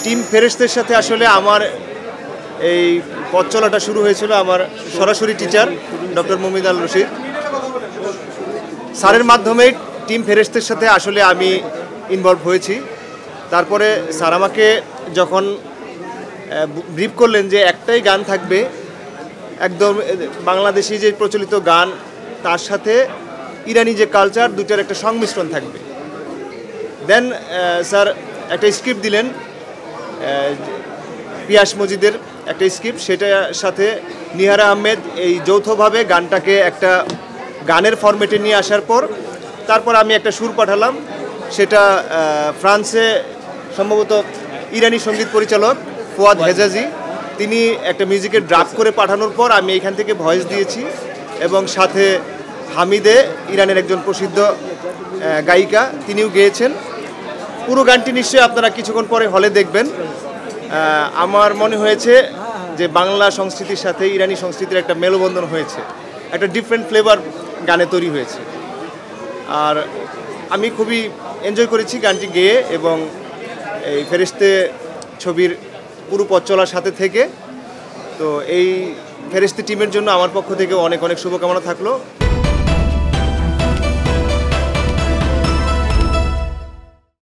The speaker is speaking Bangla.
টিম ফেরেশতের সাথে আসলে আমার এই পথ চলাটা শুরু হয়েছিল আমার সরাসরি টিচার ডক্টর মুমিদ আল রশিদ স্যারের মাধ্যমে টিম ফেরেশতের সাথে আসলে আমি ইনভলভ হয়েছি। তারপরে স্যার আমাকে যখন ব্রিফ করলেন যে একটাই গান থাকবে, একদম বাংলাদেশি যে প্রচলিত গান তার সাথে ইরানি যে কালচার, দুটার একটা সংমিশ্রণ থাকবে। দেন স্যার একটা স্ক্রিপ্ট দিলেন, পিয়াস মজিদের একটা স্ক্রিপ্ট, সেটার সাথে নিহার আহমেদ এই যৌথভাবে গানটাকে একটা গানের ফরম্যাটে নিয়ে আসার পর তারপর আমি একটা সুর পাঠালাম। সেটা ফ্রান্সে সম্ভবত ইরানি সঙ্গীত পরিচালক ফুয়াদ হেজাজি তিনি একটা মিউজিকের ড্রাফট করে পাঠানোর পর আমি এখান থেকে ভয়েস দিয়েছি এবং সাথে হামিদে ইরানের একজন প্রসিদ্ধ গায়িকা তিনিও গেয়েছেন। পুরো গানটি নিশ্চয়ই আপনারা কিছুক্ষণ পরে হলে দেখবেন। আমার মনে হয়েছে যে বাংলা সংস্কৃতির সাথে ইরানি সংস্কৃতির একটা মেলবন্ধন হয়েছে, একটা ডিফারেন্ট ফ্লেভার গানে তৈরি হয়েছে। আর আমি খুবই এনজয় করেছি গানটি গেয়ে এবং এই ফেরেশতে ছবির পুরো পথ চলার সাথে থেকে। তো এই ফেরেশতে টিমের জন্য আমার পক্ষ থেকে অনেক অনেক শুভকামনা থাকলো।